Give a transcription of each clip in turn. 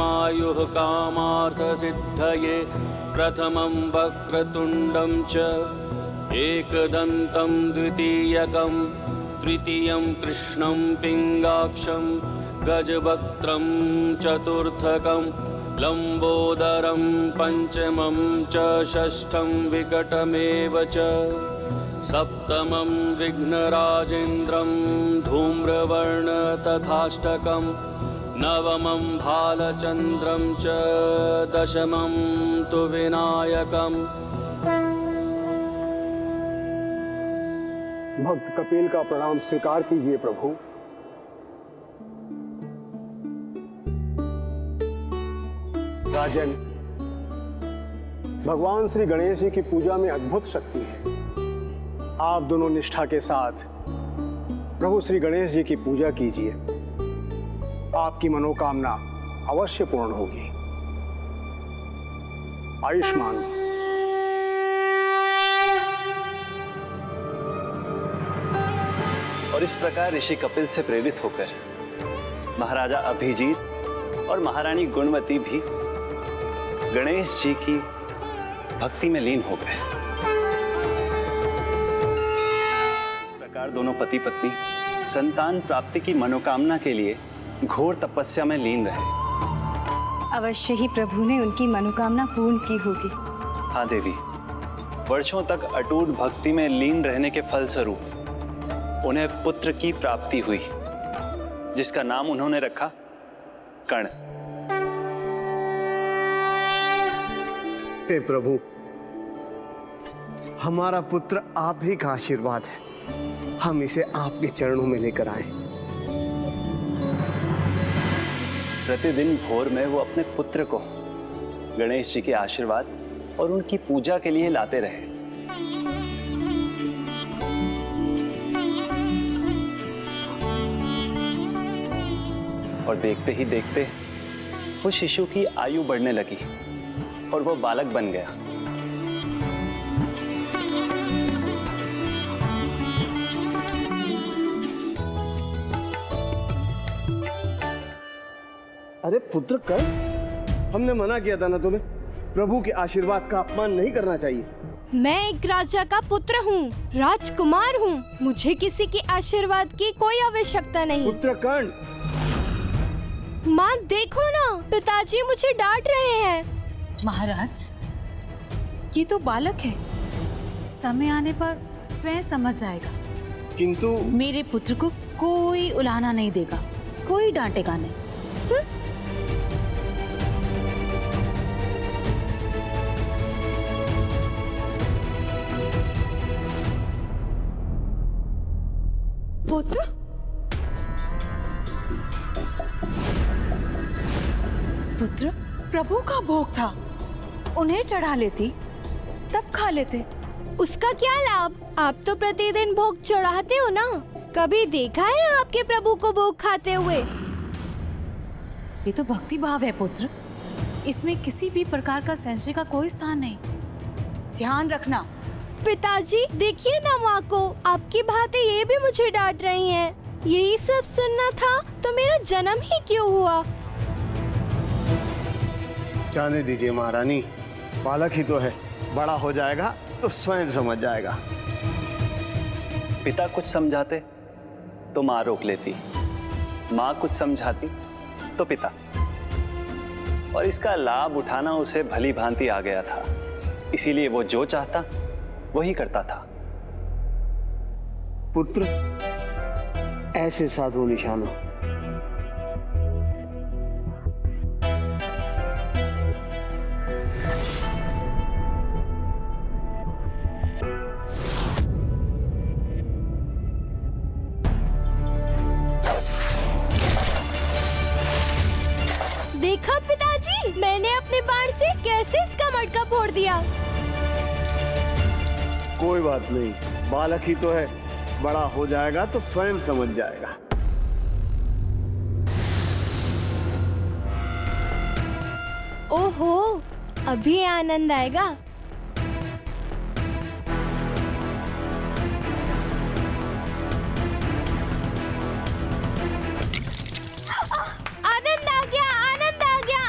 आयुः कामार्थसिद्धये प्रथमं वक्रतुण्डं च एकदन्तं द्वितीयकं तृतीयं कृष्णं पिङ्गाक्षं गजवक्त्रं चतुर्थकं लम्बोदरं पञ्चमं च षष्ठं विकटमेव च सप्तमं विघ्नराजेन्द्रं धूम्रवर्ण तथाष्टकं नवमं भालचन्द्रं च दशमं तु विनायकम्। भक्त कपिल का प्रणाम स्वीकार कीजिए प्रभु। राजन, भगवान श्री गणेश जी की पूजा में अद्भुत शक्ति है। आप दोनों निष्ठा के साथ प्रभु श्री गणेश जी की पूजा कीजिए, आपकी मनोकामना अवश्य पूर्ण होगी। आयुष्मान। और इस प्रकार ऋषि कपिल से प्रेरित होकर महाराजा अभिजीत और महारानी गुणवती भी गणेश जी की भक्ति में लीन हो गए। इस प्रकार दोनों पति पत्नी संतान प्राप्ति की मनोकामना के लिए घोर तपस्या में लीन रहे। अवश्य ही प्रभु ने उनकी मनोकामना पूर्ण की होगी। हाँ देवी, वर्षों तक अटूट भक्ति में लीन रहने के फलस्वरूप उन्हें पुत्र की प्राप्ति हुई, जिसका नाम उन्होंने रखा कर्ण। हे प्रभु, हमारा पुत्र आप ही का आशीर्वाद है, हम इसे आपके चरणों में लेकर आए। प्रतिदिन भोर में वो अपने पुत्र को गणेश जी के आशीर्वाद और उनकी पूजा के लिए लाते रहे। और देखते ही देखते उस शिशु की आयु बढ़ने लगी और वो बालक बन गया। अरे पुत्र कर्ण, हमने मना किया था ना तुम्हें, प्रभु के आशीर्वाद का अपमान नहीं करना चाहिए। मैं एक राजा का पुत्र हूँ, राजकुमार हूँ, मुझे किसी के आशीर्वाद की कोई आवश्यकता नहीं। पुत्र कर्ण। माँ देखो ना, पिताजी मुझे डांट रहे हैं। महाराज, ये तो बालक है, समय आने पर स्वयं समझ जाएगा। किंतु मेरे पुत्र को कोई उलाहना नहीं देगा, कोई डांटेगा नहीं। पुत्र? पुत्र प्रभु का भोग था, उन्हें चढ़ा लेती तब खा लेते। उसका क्या लाभ? आप तो प्रतिदिन भोग चढ़ाते हो ना, कभी देखा है आपके प्रभु को भोग खाते हुए? ये तो भक्ति भाव है पुत्र, इसमें किसी भी प्रकार का संशय का कोई स्थान नहीं। ध्यान रखना। पिताजी देखिए ना माँ को, आपकी बातें ये भी मुझे डांट रही हैं। यही सब सुनना था तो मेरा जन्म ही क्यों हुआ? जाने दीजिए महारानी, बालक ही तो है, बड़ा हो जाएगा तो स्वयं समझ जाएगा। पिता कुछ समझाते तो माँ रोक लेती, माँ कुछ समझाती तो पिता, और इसका लाभ उठाना उसे भली भांति आ गया था, इसीलिए वो जो चाहता वही करता था। पुत्र ऐसे साधु निशानों। देखा पिताजी, मैंने अपने बाण से कैसे इसका मटका फोड़ दिया। कोई बात नहीं, बालक ही तो है, बड़ा हो जाएगा तो स्वयं समझ जाएगा। ओहो, अभी आनंद आएगा। आनंद आ गया, आनंद आ गया,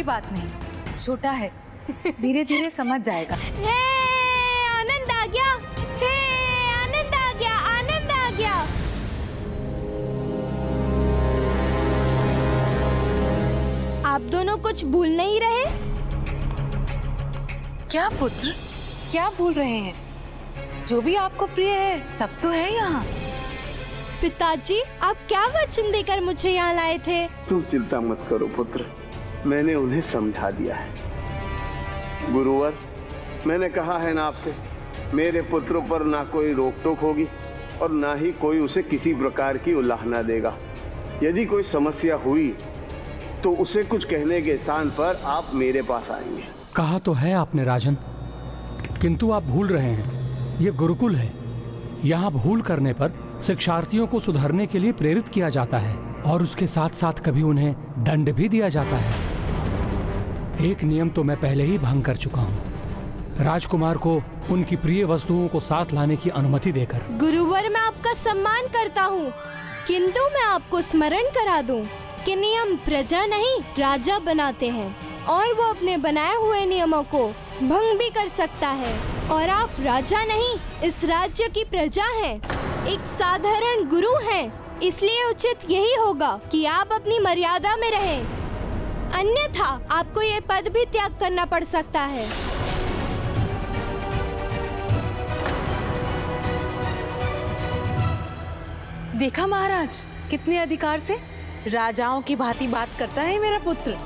बात नहीं, छोटा है, धीरे धीरे समझ जाएगा। हे, आनंद आ गया। हे, आनंद आ गया, आनंद आ गया। आप दोनों कुछ भूल नहीं रहे? क्या पुत्र, क्या भूल रहे हैं? जो भी आपको प्रिय है सब तो है यहाँ। पिताजी, आप क्या वचन देकर मुझे यहाँ लाए थे? तुम चिंता मत करो पुत्र, मैंने उन्हें समझा दिया है। गुरुवर, मैंने कहा है ना आपसे, मेरे पुत्रों पर ना कोई रोक टोक होगी और ना ही कोई उसे किसी प्रकार की उलाहना देगा। यदि कोई समस्या हुई तो उसे कुछ कहने के स्थान पर आप मेरे पास आएंगे। कहा तो है आपने राजन, किंतु आप भूल रहे हैं, ये गुरुकुल है। यहाँ भूल करने पर शिक्षार्थियों को सुधरने के लिए प्रेरित किया जाता है और उसके साथ साथ कभी उन्हें दंड भी दिया जाता है। एक नियम तो मैं पहले ही भंग कर चुका हूँ, राजकुमार को उनकी प्रिय वस्तुओं को साथ लाने की अनुमति देकर। गुरुवर, मैं आपका सम्मान करता हूँ, किंतु मैं आपको स्मरण करा दूं कि नियम प्रजा नहीं राजा बनाते हैं और वो अपने बनाए हुए नियमों को भंग भी कर सकता है। और आप राजा नहीं, इस राज्य की प्रजा हैं, एक साधारण गुरु हैं, इसलिए उचित यही होगा कि आप अपनी मर्यादा में रहें, अन्यथा आपको ये पद भी त्याग करना पड़ सकता है। देखा महाराज, कितने अधिकार से राजाओं की भांति बात करता है मेरा पुत्र।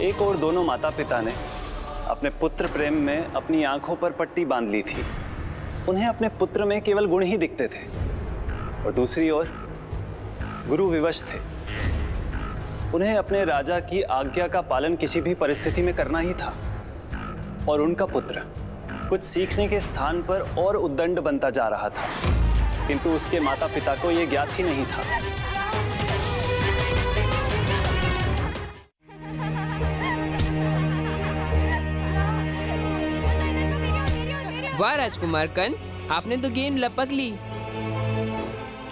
एक और दोनों माता पिता ने अपने पुत्र प्रेम में अपनी आंखों पर पट्टी बांध ली थी। उन्हें अपने पुत्र में केवल गुण ही दिखते थे और दूसरी ओर गुरु विवश थे। उन्हें अपने राजा की आज्ञा का पालन किसी भी परिस्थिति में करना ही था और उनका पुत्र कुछ सीखने के स्थान पर और उद्दंड बनता जा रहा था, किंतु उसके माता पिता को यह ज्ञात ही नहीं था। वाह राजकुमार कन, आपने तो गेंद लपक ली।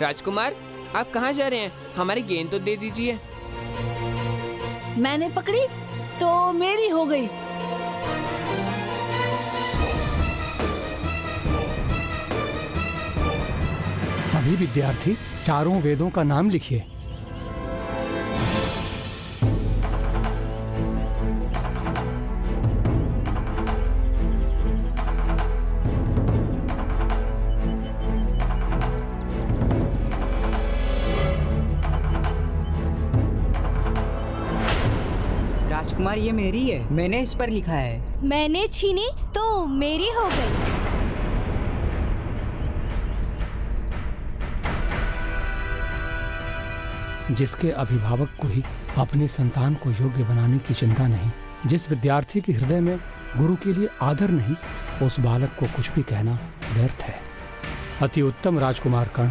राजकुमार, आप कहाँ जा रहे हैं? हमारी गेंद तो दे दीजिए। मैंने पकड़ी तो मेरी हो गई। सभी विद्यार्थी चारों वेदों का नाम लिखिए। राजकुमार, ये मेरी है, मैंने इस पर लिखा है। मैंने छीनी तो मेरी हो गई। जिसके अभिभावक को ही अपने संतान को योग्य बनाने की चिंता नहीं, जिस विद्यार्थी के हृदय में गुरु के लिए आदर नहीं, उस बालक को कुछ भी कहना व्यर्थ है। अति उत्तम राजकुमार कर्ण।